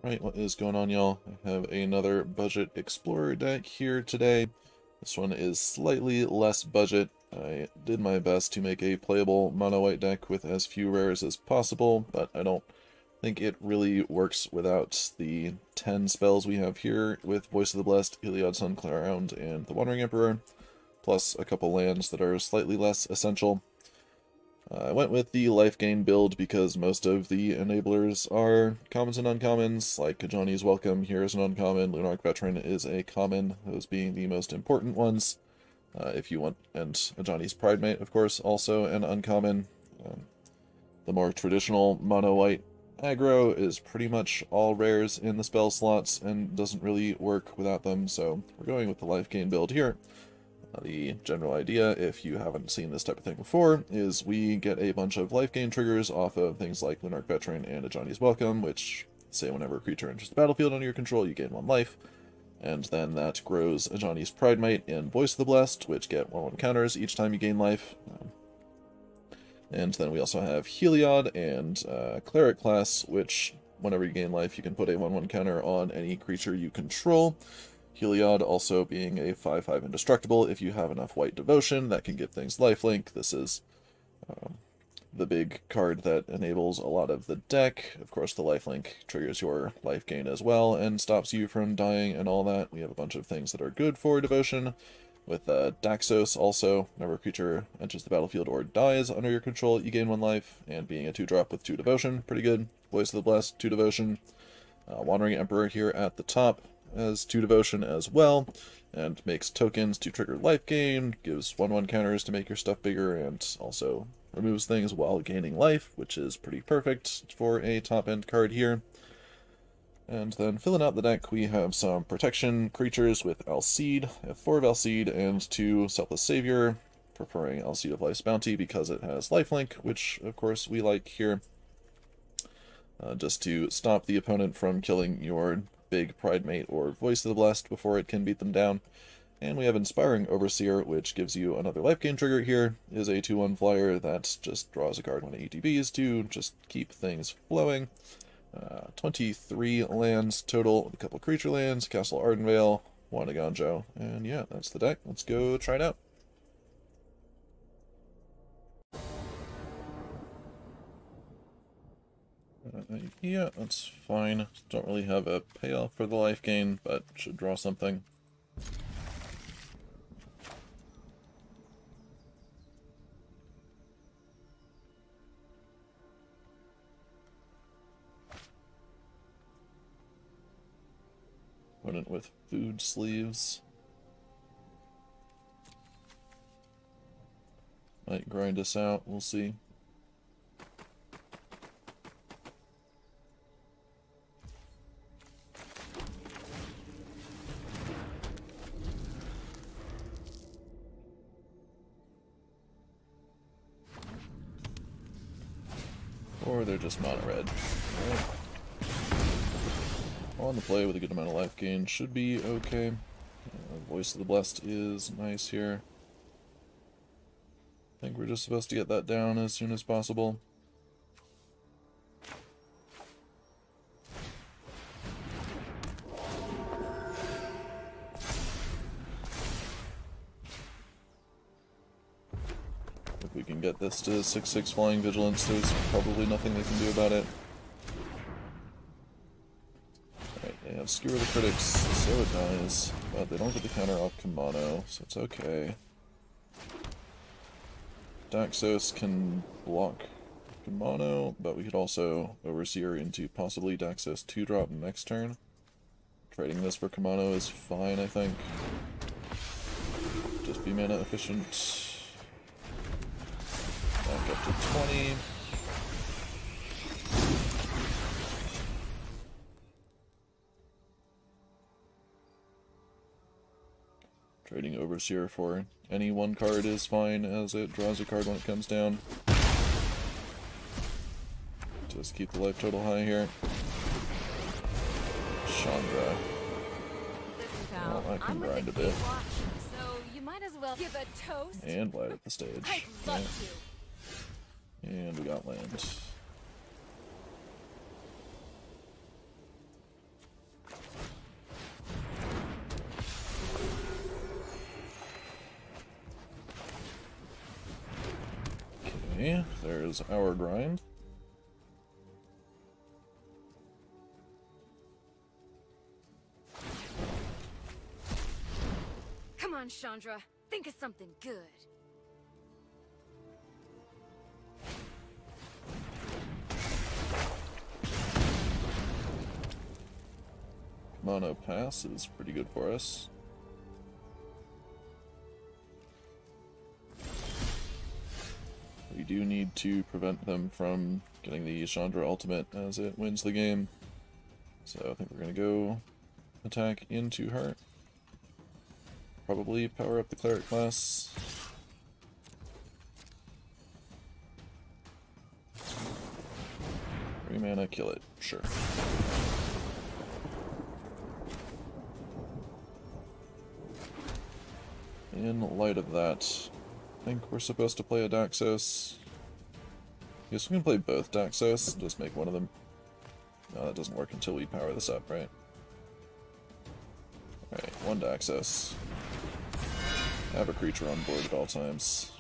Right, what is going on, y'all? I have another budget explorer deck here today. This one is slightly less budget. I did my best to make a playable mono-white deck with as few rares as possible, but I don't think it really works without the 10 spells we have here with Voice of the Blessed, Heliod, Suncloud, and the Wandering Emperor, plus a couple lands that are slightly less essential. I went with the Lifegain build because most of the enablers are commons and uncommons, like Ajani's Welcome here is an uncommon, Lunarch Veteran is a common, those being the most important ones. If you want, and Ajani's Pridemate, of course, also an uncommon. The more traditional mono-white aggro is pretty much all rares in the spell slots and doesn't really work without them, so we're going with the Lifegain build here. The general idea, if you haven't seen this type of thing before, is we get a bunch of life gain triggers off of things like Lunarch Veteran and Ajani's Welcome, which say whenever a creature enters the battlefield under your control, you gain 1 life. And then that grows Ajani's Pridemate and Voice of the Blessed, which get 1/1 counters each time you gain life. And then we also have Heliod and Cleric class, which whenever you gain life, you can put a 1/1 counter on any creature you control. Heliod also being a 5/5 indestructible. If you have enough white devotion, that can give things lifelink. This is the big card that enables a lot of the deck. Of course, the lifelink triggers your life gain as well and stops you from dying and all that. We have a bunch of things that are good for devotion. With Daxos also, whenever a creature enters the battlefield or dies under your control, you gain 1 life, and being a 2-drop with 2 devotion, pretty good. Voice of the Blessed, 2 devotion. Wandering Emperor here at the top as 2 devotion as well, and makes tokens to trigger life gain, gives 1/1 counters to make your stuff bigger, and also removes things while gaining life, which is pretty perfect for a top-end card here. And then filling out the deck, we have some protection creatures with Alseid. I have 4 of Alseid and 2 Selfless Savior, preferring Alseid of Life's Bounty because it has lifelink, which of course we like here. Just to stop the opponent from killing your big Pridemate or Voice of the Blessed before it can beat them down. And we have Inspiring Overseer, which gives you another life gain trigger here. It is a 2/1 flyer that just draws a card when it ETBs to just keep things flowing. 23 lands total, a couple creature lands, Castle Ardenvale, Wanagonjo, and yeah, that's the deck. Let's go try it out. Yeah, that's fine. Don't really have a payoff for the life gain, but should draw something. Opponent with food sleeves. Might grind us out, we'll see. Or they're just mono red. Right. On the play with a good amount of life gain should be okay. Voice of the Blessed is nice here. I think we're just supposed to get that down as soon as possible. If we can get this to 6/6 Flying Vigilance, there's probably nothing they can do about it. Alright, they have Skewer the Critics, so it dies, but they don't get the counter off Kamano, so it's okay. Daxos can block Kamano, but we could also Overseer into possibly Daxos 2-drop next turn. Trading this for Kamano is fine, I think. Just be mana efficient. Back up to 20. Trading Overseer for any 1 card is fine, as it draws a card when it comes down. Just keep the life total high here. Chandra. Well, I can grind a bit. So you might as well give a toast. And light up the stage. I'd love And we got land. Okay, there's our grind. Come on, Chandra. Think of something good. Mono pass is pretty good for us. We do need to prevent them from getting the Chandra ultimate as it wins the game. So I think we're going to go attack into her. Probably power up the cleric class. 3 mana, kill it. Sure. In light of that, I think we're supposed to play a Daxos. I guess we can play both Daxos, just make one of them. No, that doesn't work until we power this up, right? Alright, one Daxos. Have a creature on board at all times.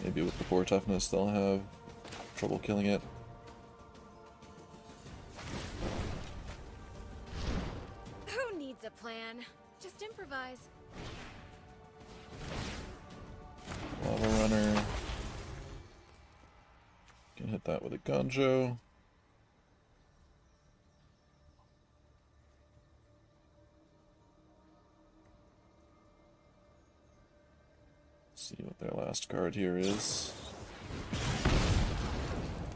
Maybe with the 4 toughness they'll have trouble killing it. Who needs a plan? Just improvise. Lava Runner. Can hit that with a Gonjo. See what their last card here is.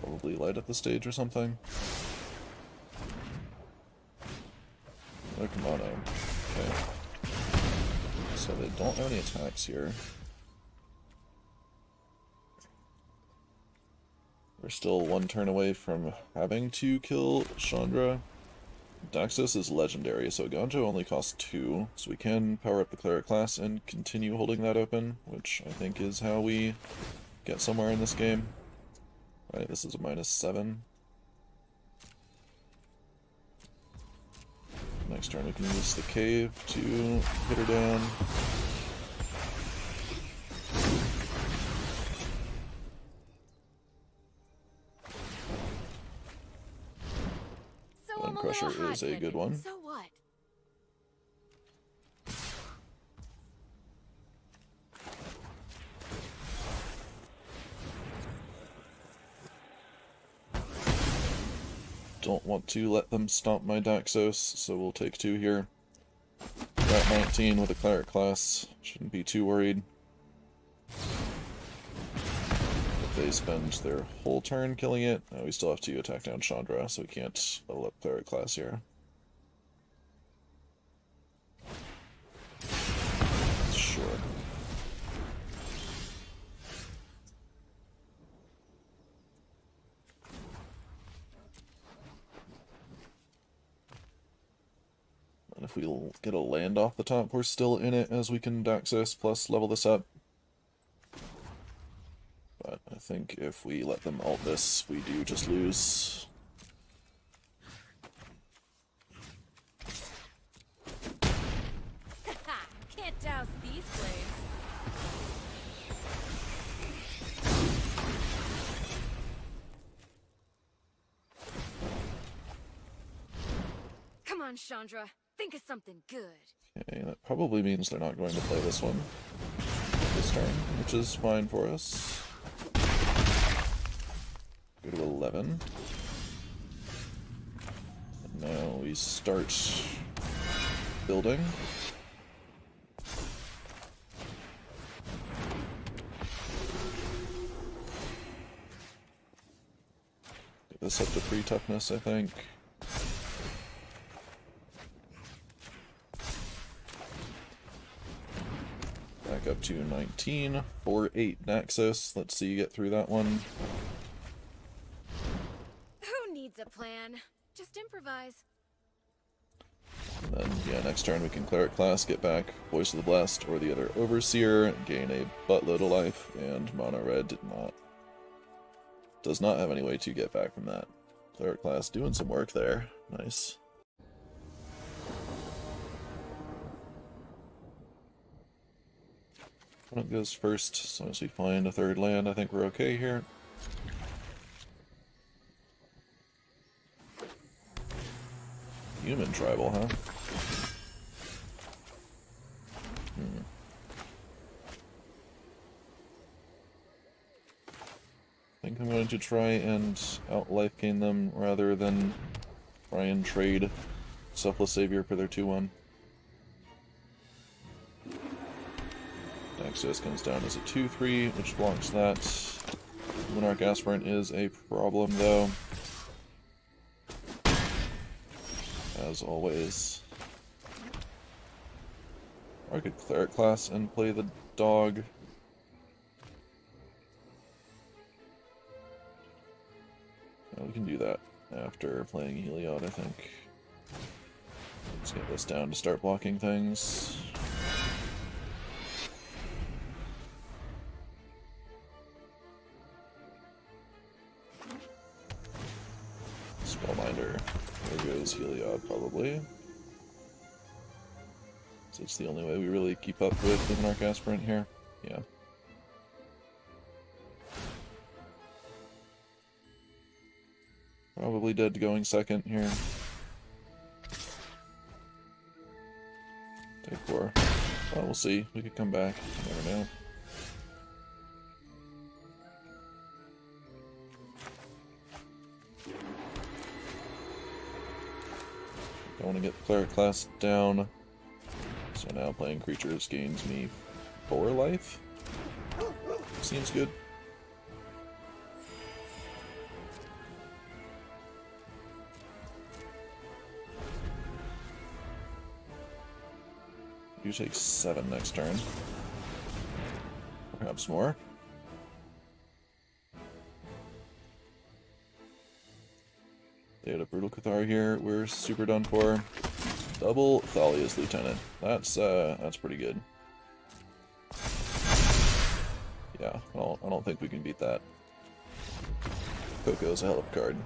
Probably light up the stage or something. Oh, Komodo. Okay. So they don't have any attacks here. We're still 1 turn away from having to kill Chandra. Daxos is legendary, so Gonjo only costs 2, so we can power up the cleric class and continue holding that open, which I think is how we get somewhere in this game. Right, this is a -7. Next turn we can use the cave to hit her down. Bone Crusher is a good one. So what? Don't want to let them stomp my Daxos, so we'll take 2 here. Got 19 with a cleric class, shouldn't be too worried. If they spend their whole turn killing it, we still have to attack down Chandra, so we can't level up cleric class here. Sure. And if we get a land off the top, we're still in it, as we can Daxos plus level this up. But I think if we let them ult this, we do just lose. Can't douse these flames. Come on, Chandra. Think of something good. Okay, that probably means they're not going to play this one this turn, which is fine for us. Go to 11. And now we start building. Get this up to 3 toughness, I think. Back up to 19, 4-8 Naxos. Let's see you get through that one. Who needs a plan? Just improvise. And then, yeah, next turn we can Cleric class, get back Voice of the Blessed or the other Overseer, gain a buttload of life, and Mono Red does not have any way to get back from that. Cleric class doing some work there. Nice. Opponent goes first, as long as we find a third land, I think we're okay here. Human tribal, huh? I think I'm going to try and out-lifegain them rather than try and trade Selfless Savior for their 2/1. Access comes down as a 2/3, which blocks that. Monarch Aspirant is a problem, though. As always. Or I could Cleric class and play the dog. No, we can do that after playing Heliod, I think. Let's get this down to start blocking things. Spellbinder. There goes Heliod, probably. So it's the only way we really keep up with the Monarch Aspirant here. Yeah. Probably dead going second here. Take 4. Well, we'll see. We could come back. You never know. Don't want to get the Cleric class down. So now playing creatures gains me 4 life. Seems good. You take 7 next turn. Perhaps more. They had a Brutal Cathar here. We're super done for. Double Thalia's Lieutenant. That's pretty good. Yeah, I don't think we can beat that. Coco's a hell of a card.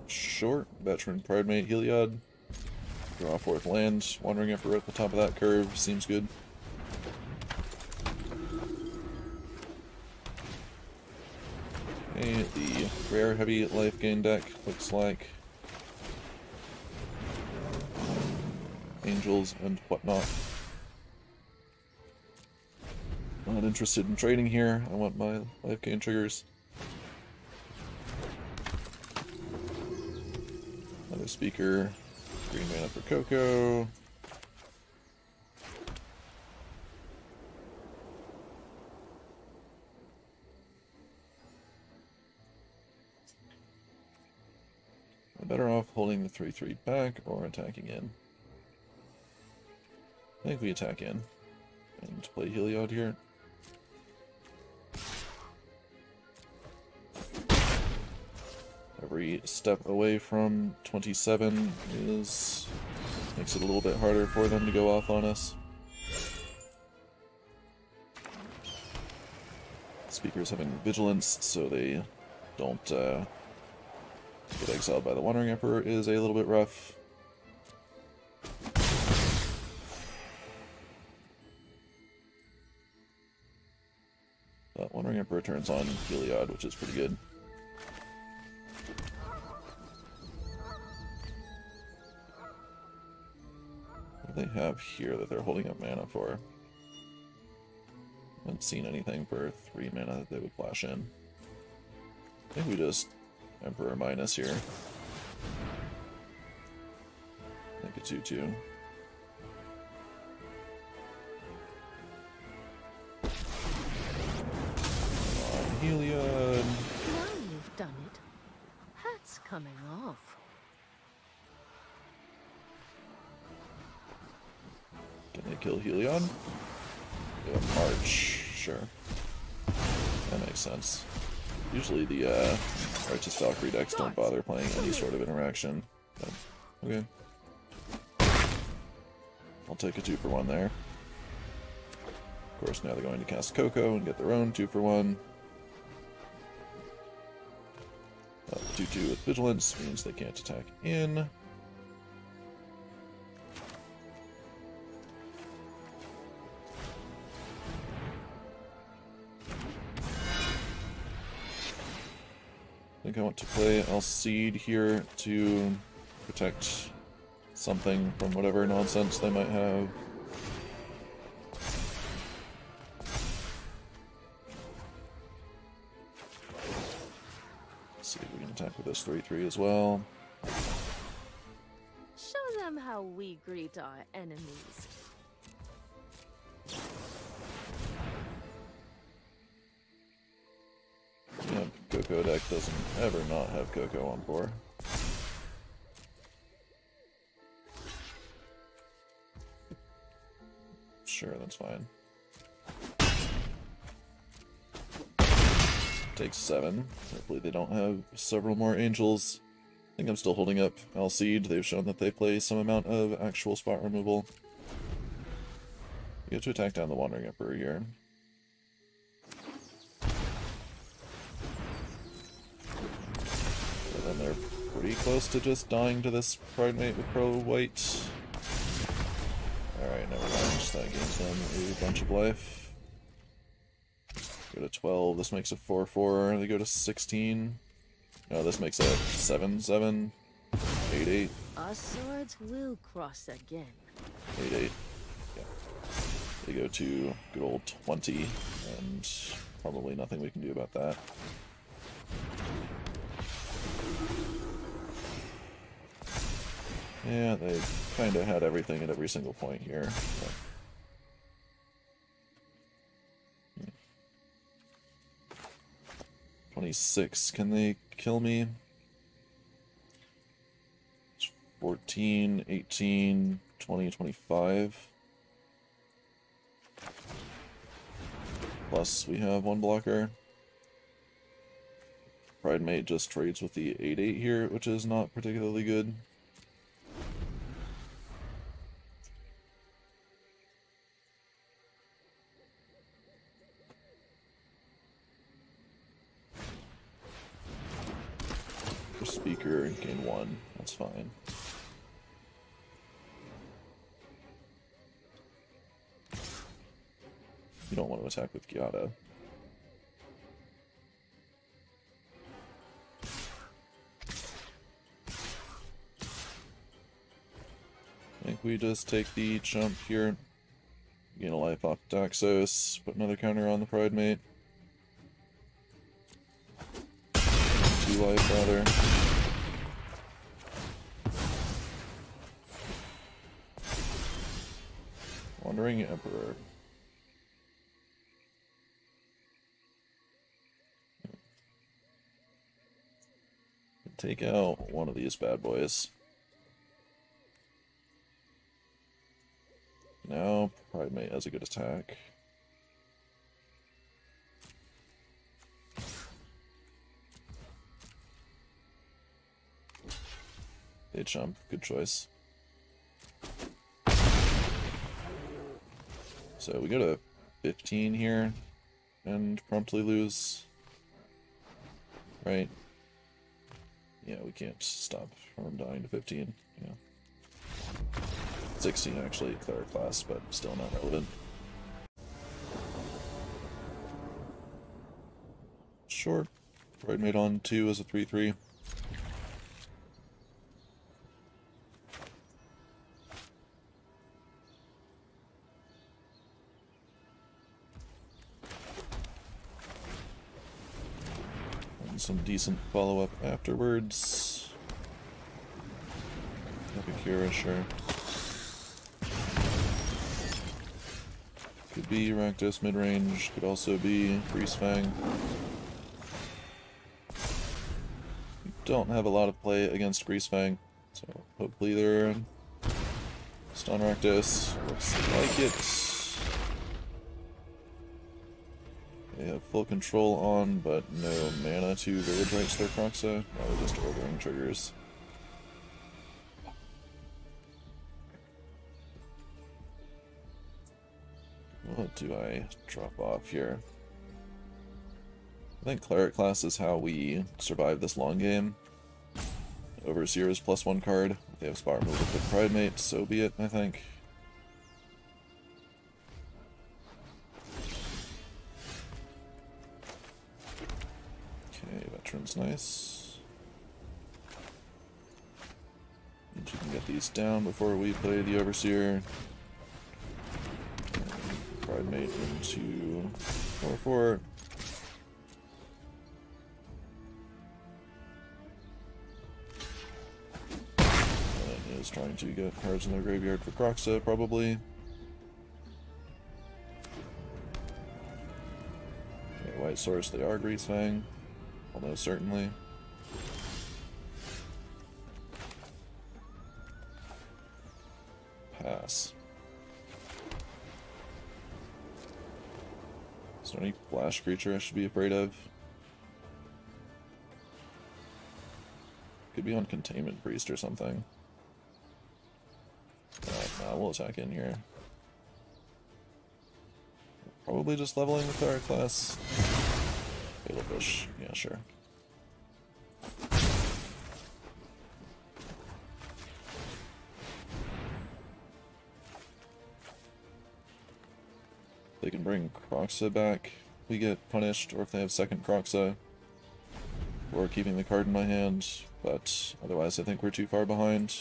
Short, veteran Pridemate Heliod. Draw a 4th land. Wandering Emperor at the top of that curve seems good. Okay, the rare heavy Lifegain deck looks like. Angels and whatnot. Not interested in trading here. I want my Lifegain triggers. Another speaker. Green mana for Coco. I'm better off holding the 3/3 back or attacking in. I think we attack in and play Heliod here. Every step away from 27 makes it a little bit harder for them to go off on us. Speaker's having vigilance, so they don't get exiled by the Wandering Emperor is a little bit rough. But Wandering Emperor turns on Heliod, which is pretty good. They have here that they're holding up mana for. Haven't seen anything for 3 mana that they would flash in. I think we just Emperor minus here. Make a 2/2. Come on, Heliod. Now you've done it. Hat's coming off. Can they kill Heliod? Yeah, March, sure. That makes sense. Usually the Righteous Valkyrie decks don't bother playing any sort of interaction. But, okay. I'll take a 2-for-1 there. Of course, now they're going to cast Coco and get their own 2-for-1. 2/2 with Vigilance means they can't attack in. think I want to play Alcide here to protect something from whatever nonsense they might have. Let's see if we can attack with this 3/3 as well. Show them how we greet our enemies. Yeah, Coco deck doesn't ever not have Coco on board. Sure, that's fine. Takes 7. Hopefully they don't have several more angels. I think I'm still holding up Alcide. They've shown that they play some amount of actual spot removal. You get to attack down the Wandering Emperor here. But then they're pretty close to just dying to this Pridemate with Pro White. Alright, never mind. That gains them a bunch of life. Go to 12. This makes a 4/4. They go to 16. No, this makes a 7/7. 8/8. Our swords will cross again. 8/8. Yeah. They go to good old 20, and probably nothing we can do about that. Yeah, they kind of had everything at every single point here. But... 26. Can they kill me? 14, 18, 20, 25. Plus, we have one blocker. Pridemate just trades with the 8/8 here, which is not particularly good. Speaker and gain 1. That's fine. You don't want to attack with Gyata. I think we just take the jump here. Gain a life off Daxos, put another counter on the Pridemate. 2 life, rather. Wandering Emperor. Take out one of these bad boys. Now, Pridemate has a good attack. They jump. Good choice. So we go to 15 here and promptly lose. Right? Yeah, we can't stop from dying to 15. Yeah. 16 actually, cleric class, but still not relevant. Sure. Pridemate on 2 as a 3/3. Some decent follow-up afterwards. Epicura, sure. Could be Rakdos mid-range, could also be Greasefang. We don't have a lot of play against Greasefang, so hopefully they're stun Rakdos. Looks like it. They have full control on, but no mana to Village Rites their Croxa. Now we're just ordering triggers. What do I drop off here? I think Cleric class is how we survive this long game. Overseer's +1 card. If they have spot removal with Pridemate, so be it, I think. Okay, Veteran's nice. these down before we play the Overseer. Pridemate into 4/4. And is trying to get cards in their graveyard for Kroxa, probably. Okay, white source, they are Greasefang. Almost certainly. Pass. Is there any flash creature I should be afraid of? Could be on Containment Priest or something. Nah, we'll attack in here. Probably just leveling with our class. Fatal Push, yeah, sure. They can bring Kroxa back, we get punished, or if they have second Kroxa, or keeping the card in my hand, but otherwise I think we're too far behind.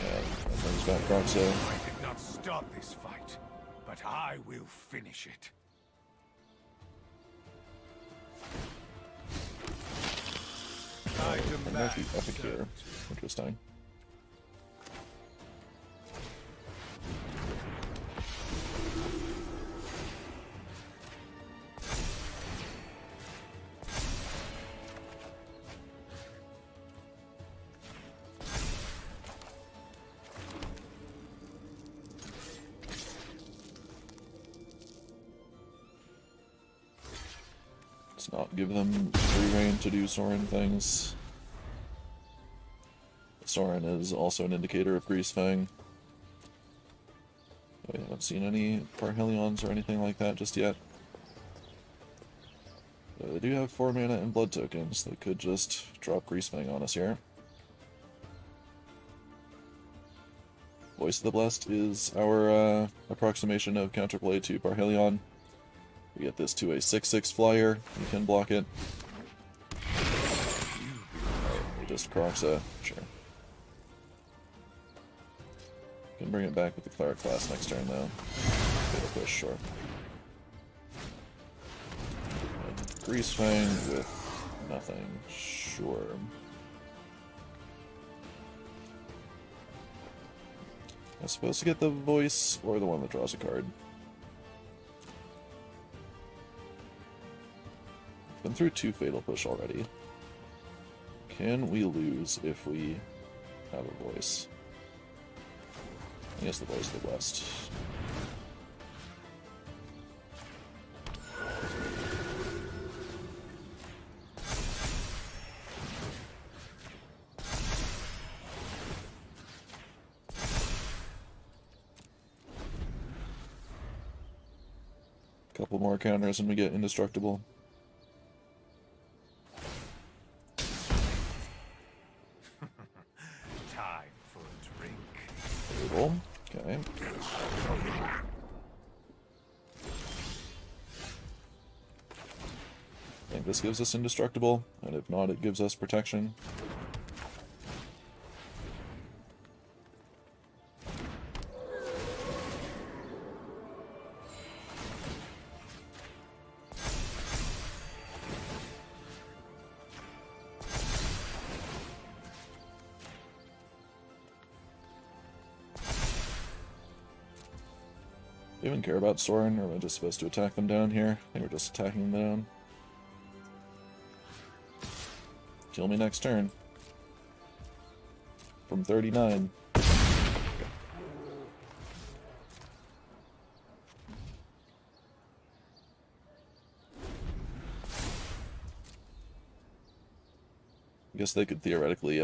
Yeah, that brings back Kroxa. I did not start this fight, but I will finish it. I Bring back the demand Epic here. Interesting. Let's not give them free reign to do Sorin things. Sorin is also an indicator of Greasefang. We haven't seen any Parhelions or anything like that just yet. They do have 4 mana and blood tokens. They could just drop Greasefang on us here. Voice of the Blessed is our approximation of counterplay to Parhelion. We get this to a 6/6 flyer. You can block it. We just Kroxa. Sure. Can bring it back with the Cleric class next turn, though. Fatal Push, sure. And Greasefang with nothing, sure. I'm supposed to get the voice or the one that draws a card. Been through 2 Fatal Push already. Can we lose if we have a voice? I guess the voice of the West. Couple more counters and we get indestructible. Time for a drink. Brutal. Okay. I think this gives us indestructible, and if not, it gives us protection. Do you even care about Sorin, or am I just supposed to attack them down here? I think we're just attacking them down. Kill me next turn. From 39. I guess they could theoretically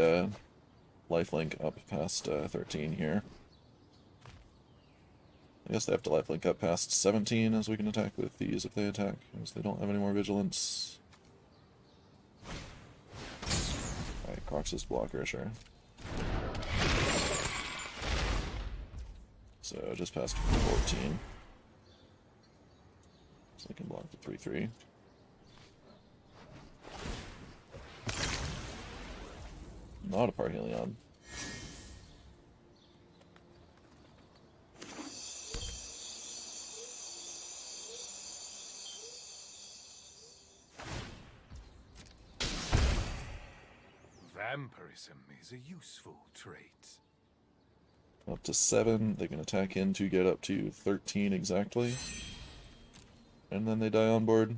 lifelink up past 13 here. I guess they have to lifelink up past 17 as we can attack with these if they attack, because they don't have any more vigilance. Alright, Kroxa's blocker, sure. So just past 14. So they can block the 3/3. Not a Parhelion. Vampirism is a useful trait. Up to 7, they can attack in to get up to 13 exactly. And then they die on board.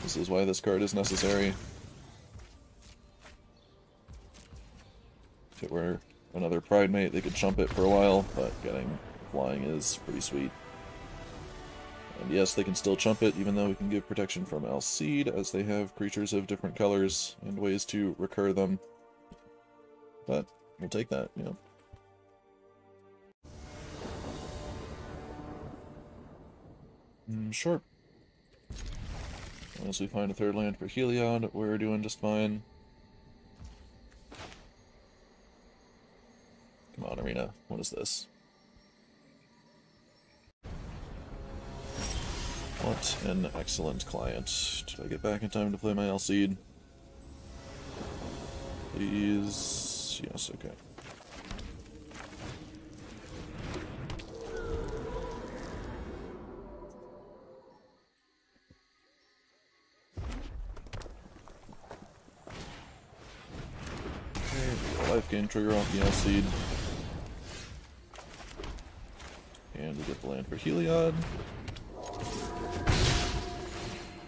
This is why this card is necessary. If it were another Pridemate, they could chump it for a while, but getting flying is pretty sweet. And yes, they can still chump it, even though we can give protection from Alcide, as they have creatures of different colors and ways to recur them. But we'll take that, you know. Sure. Unless we find a third land for Heliod, we're doing just fine. Come on, Arena. What is this? What an excellent client. Did I get back in time to play my Alcide? Please. Yes, okay. Lifegain trigger off the Alcide. And we get the land for Heliod.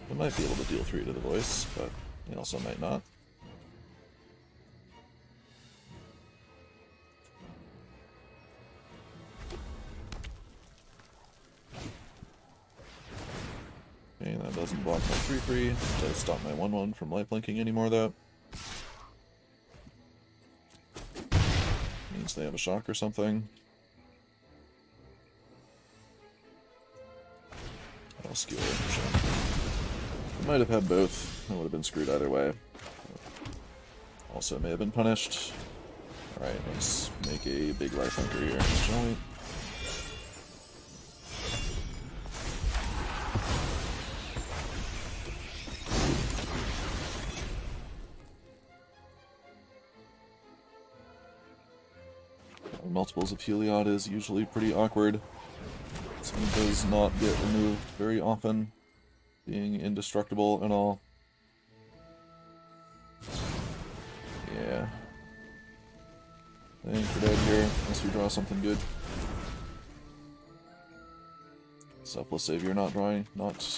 We might be able to deal 3 to the voice, but we also might not. Okay, that doesn't block my 3/3. Does stop my 1/1 from lifelinking anymore, though. Means they have a shock or something. I'll skewer it for sure. I might have had both. I would have been screwed either way. Also may have been punished. Alright, let's make a big lifelinker here, shall we? Multiples of Heliod is usually pretty awkward. This one does not get removed very often, being indestructible and all. Yeah. I think we're dead here, unless we draw something good. Selfless Savior not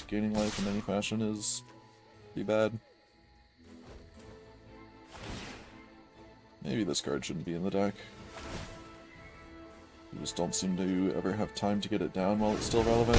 gaining life in any fashion is pretty bad. Maybe this card shouldn't be in the deck. You just don't seem to ever have time to get it down while it's still relevant.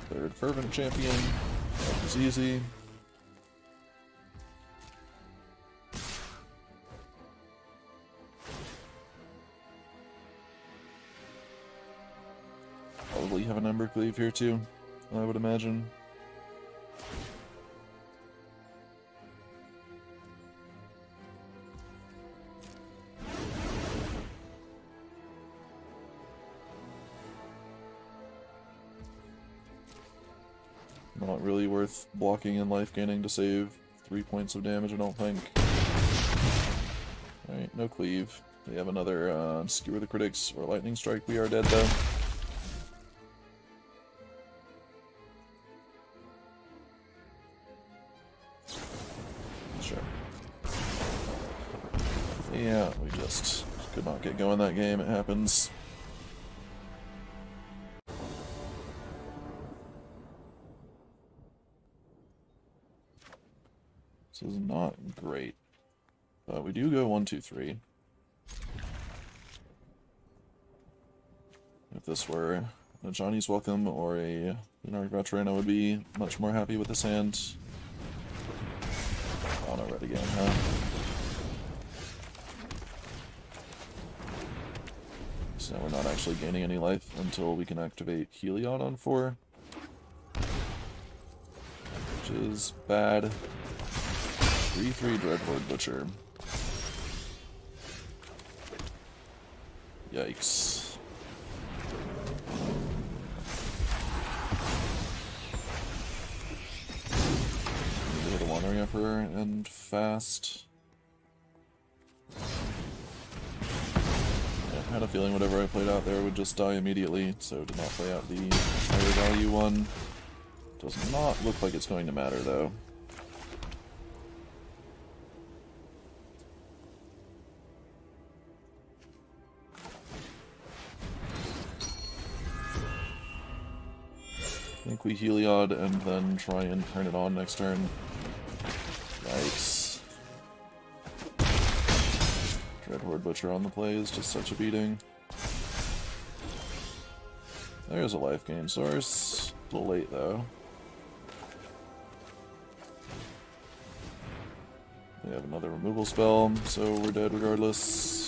Third Fervent Champion. That was easy. Probably have an Embercleave here too, I would imagine. Not really worth blocking and life gaining to save 3 points of damage, I don't think. Alright, no cleave. They have another Skewer the Critics or Lightning Strike. We are dead though. Sure. Yeah, we just could not get going that game. It happens. This is not great. But we do go 1, 2, 3. If this were a Johnny's Welcome or a Lunarch Veteran, I would be much more happy with this hand. Oh, no red again, huh? So we're not actually gaining any life until we can activate Heliod on 4. Which is bad. 3/3 Dreadhorde Butcher. Yikes. Need to hit a Wandering Emperor and fast. I had a feeling whatever I played out there would just die immediately, so did not play out the higher value one. Does not look like it's going to matter, though. I think we Heliod and then try and turn it on next turn. Yikes. Dreadhorde Butcher on the play is just such a beating. There's a Lifegain source. A little late, though. They have another removal spell, so we're dead regardless.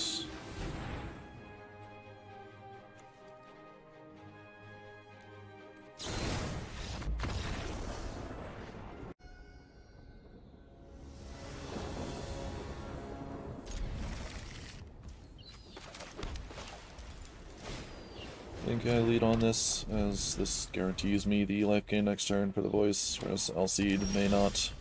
I think I lead on this, as this guarantees me the life gain next turn for the voice, whereas Alcide may not.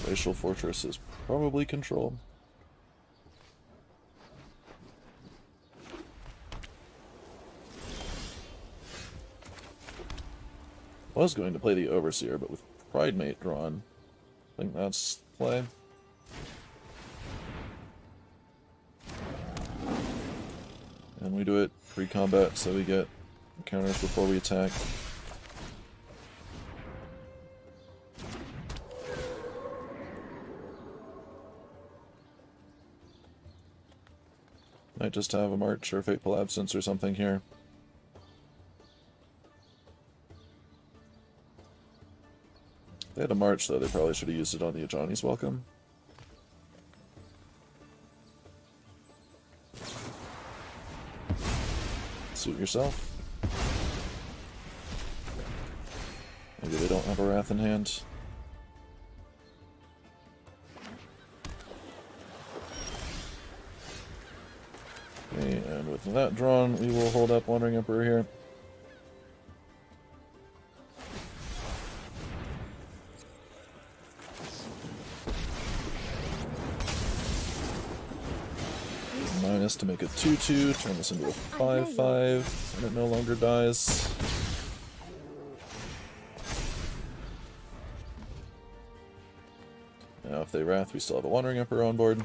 Racial Fortress is probably control. Was going to play the Overseer, but with Pridemate drawn, I think that's play. And we do it pre-combat, so we get counters before we attack. Might just have a March or Fateful Absence or something here. If they had a March, though, they probably should have used it on the Ajani's Welcome. Suit yourself. Maybe they don't have a Wrath in hand. Okay, and with that drawn, we will hold up Wandering Emperor here. Minus to make a 2/2, turn this into a 5/5, and it no longer dies. Now if they Wrath, we still have a Wandering Emperor on board.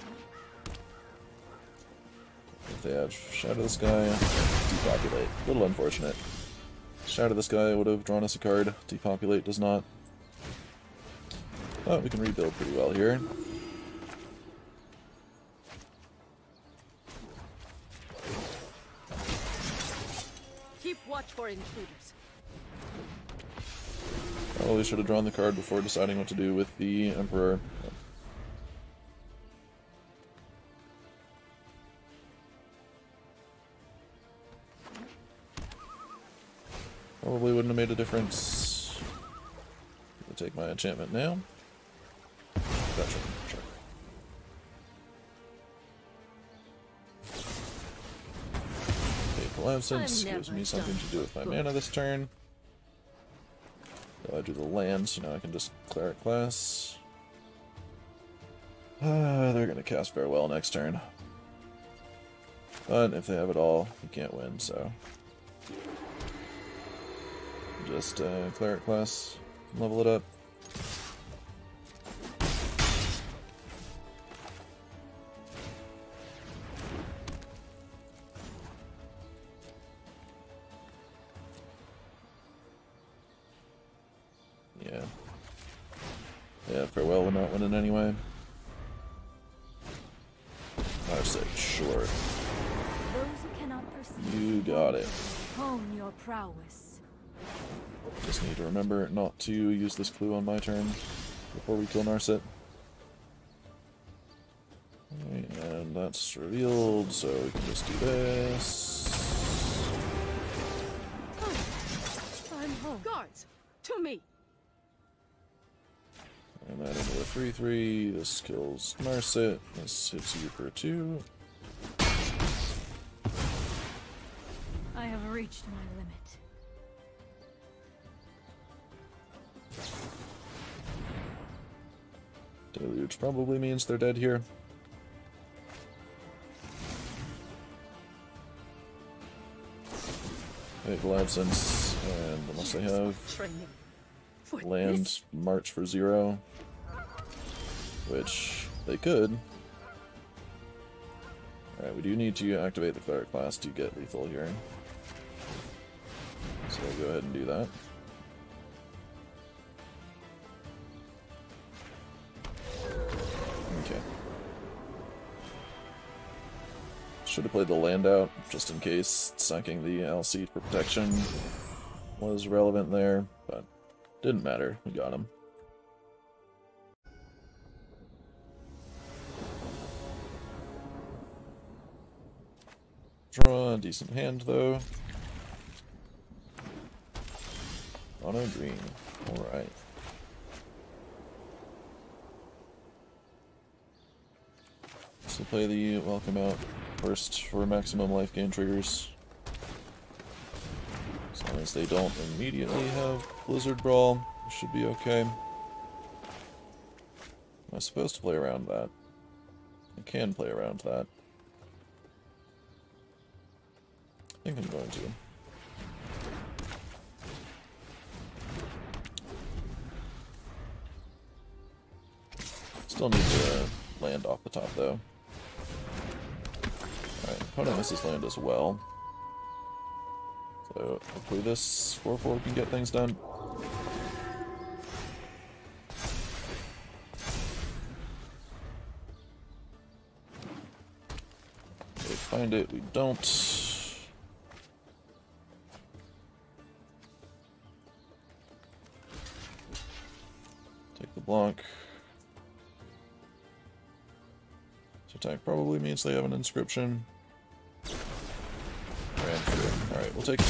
If they have Shadow the Sky, Depopulate. A little unfortunate. Shadow the Sky would have drawn us a card, Depopulate does not. But we can rebuild pretty well here. Watch for intruders. Probably should have drawn the card before deciding what to do with the Emperor. Probably wouldn't have made a difference. I'll take my enchantment now. Gotcha. Sure. Fateful Absence gives me something to do with my mana this turn. I do the land, so now I can just Cleric class. They're gonna cast Farewell next turn. But if they have it all, you can't win, so. Just Cleric class, level it up. Yeah, Farewell would not win it anyway. I said, sure. Those who cannot perceive You got it. hone your prowess. Just need to remember not to use this clue on my turn before we kill Narset. Alright, and that's revealed, so we can just do this. I'm home. Guards, to me. And that into a 3/3. This kills Narset. This hits you for 2. I have reached my limit. Deluge probably means they're dead here. Fateful Absence, and unless they have Training for land this? March for 0, which they could. Alright, we do need to activate the Cleric class to get lethal here. So we'll go ahead and do that. Okay. Should have played the land out, just in case sacking the Alseed for protection was relevant there, but didn't matter. We got him. Draw a decent hand, though. Mono green. Alright. So play the welcome out first for maximum life gain triggers. As long as they don't immediately have Blizzard Brawl, it should be okay. Am I supposed to play around that? I can play around that. I think I'm going to. Still need to land off the top, though. Alright, opponent misses land as well. So, hopefully this 4/4 can get things done. They find it, we don't. Take the block. Attack probably means they have an inscription. Ran through. Alright, we'll take 2.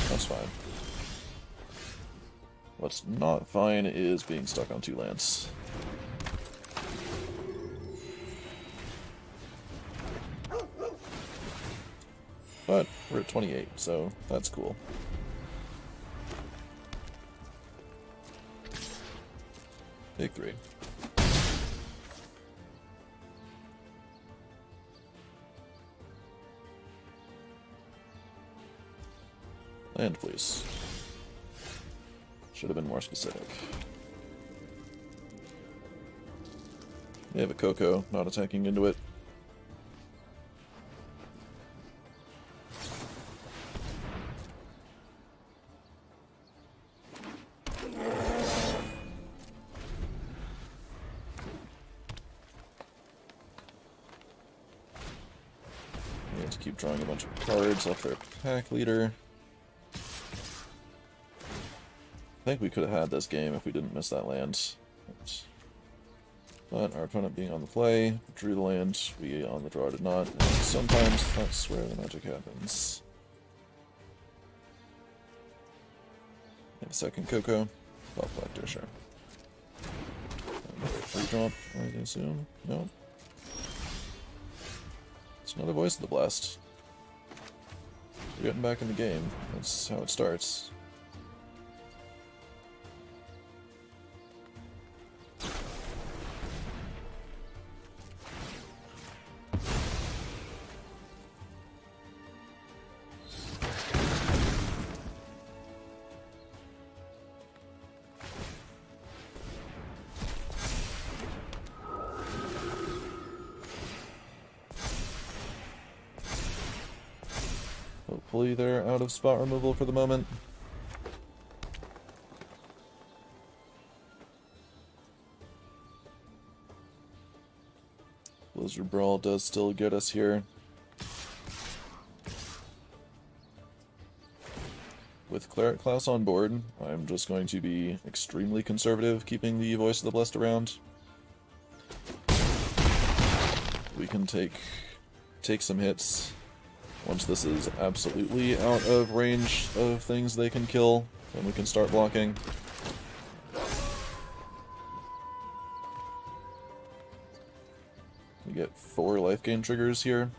That's fine. What's not fine is being stuck on 2 lands. But we're at 28, so that's cool. Take 3. Land, please. Should have been more specific. They have a Coco, not attacking into it. We have to keep drawing a bunch of cards off their pack leader. I think we could have had this game if we didn't miss that land. But our opponent being on the play, drew the land, we on the draw did not, and sometimes that's where the magic happens. Have a second Coco. Belt Collector, sure. Free drop, I assume? No. It's another Voice of the Blast. We're getting back in the game. That's how it starts. Hopefully they're out of spot removal for the moment. Blizzard Brawl does still get us here. With Cleric class on board, I'm just going to be extremely conservative, keeping the Voice of the Blessed around. can take some hits. Once this is absolutely out of range of things they can kill, then we can start blocking. We get 4 life gain triggers here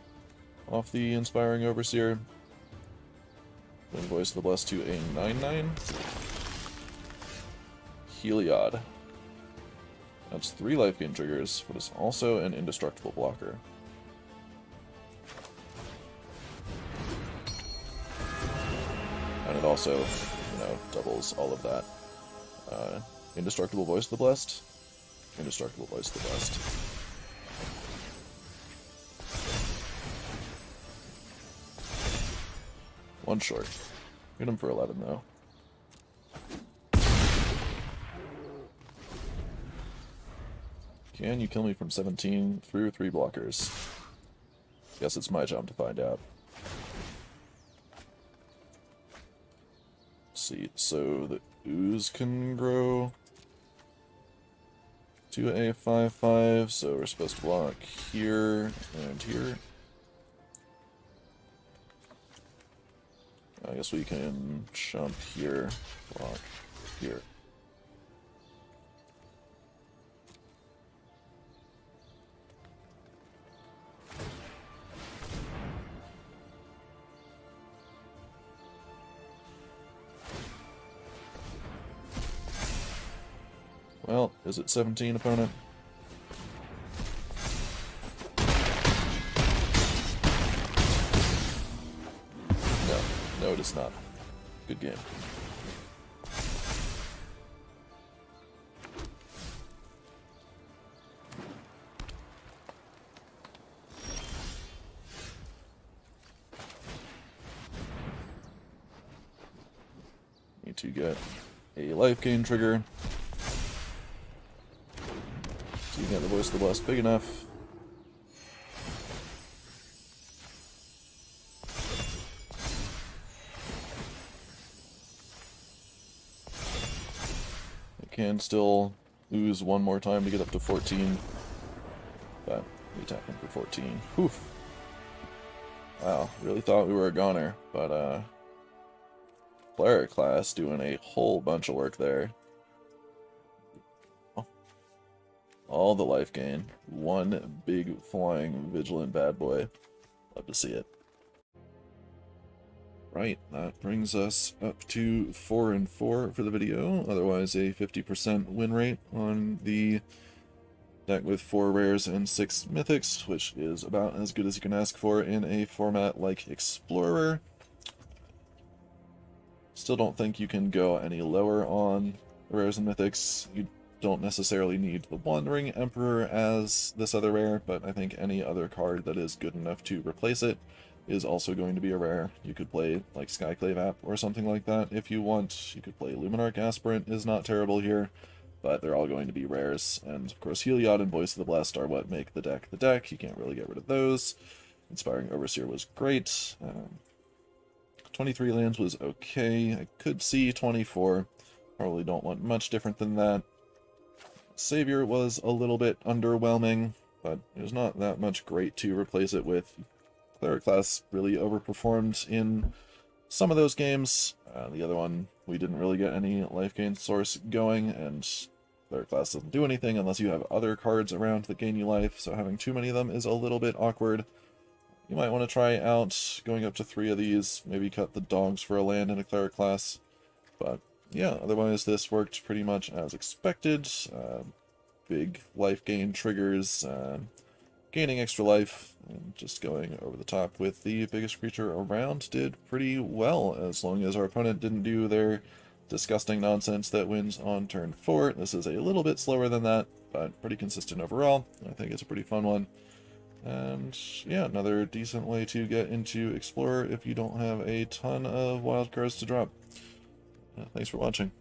off the Inspiring Overseer. Then Voice of the Blessed to a 9/9. Heliod. That's 3 life gain triggers, but it's also an indestructible blocker. And it also, you know, doubles all of that. Indestructible Voice of the Blessed. Indestructible Voice of the Blessed. One short. Hit him for 11, though. Can you kill me from 17 through 3 blockers? Guess it's my job to find out. Let's see, so the ooze can grow to a 5/5, so we're supposed to block here and here. I guess we can jump here, block here. Well, is it 17, opponent? No, it is not. Good game. Need to get a life gain trigger. So you can get the Voice of the Blessed big enough. Can still ooze one more time to get up to 14, but we tap him for 14. Whew. Wow, really thought we were a goner, but player class doing a whole bunch of work there. All the life gain, one big flying vigilant bad boy. Love to see it. Right, that brings us up to 4-4 for the video, otherwise a 50% win rate on the deck with 4 rares and 6 mythics, which is about as good as you can ask for in a format like Explorer. Still don't think you can go any lower on rares and mythics. You don't necessarily need the Wandering Emperor as this other rare, but I think any other card that is good enough to replace it is also going to be a rare. You could play like Skyclave App or something like that if you want. You could play Luminarch Aspirant, is not terrible here, but they're all going to be rares. And of course Heliod and Voice of the Blessed are what make the deck the deck. You can't really get rid of those. Inspiring Overseer was great. 23 lands was okay. I could see 24. Probably don't want much different than that. Savior was a little bit underwhelming, but there's not that much great to replace it with. Player class really overperformed in some of those games. The other one, we didn't really get any life gain source going, and player class doesn't do anything unless you have other cards around that gain you life, so having too many of them is a little bit awkward. You might want to try out going up to 3 of these, maybe cut the dogs for a land in a cleric class. But yeah, otherwise this worked pretty much as expected. Big life gain triggers, gaining extra life, and just going over the top with the biggest creature around did pretty well, as long as our opponent didn't do their disgusting nonsense that wins on turn 4. This is a little bit slower than that, but pretty consistent overall. I think it's a pretty fun one. And yeah, another decent way to get into Explorer if you don't have a ton of wild cards to drop. Thanks for watching.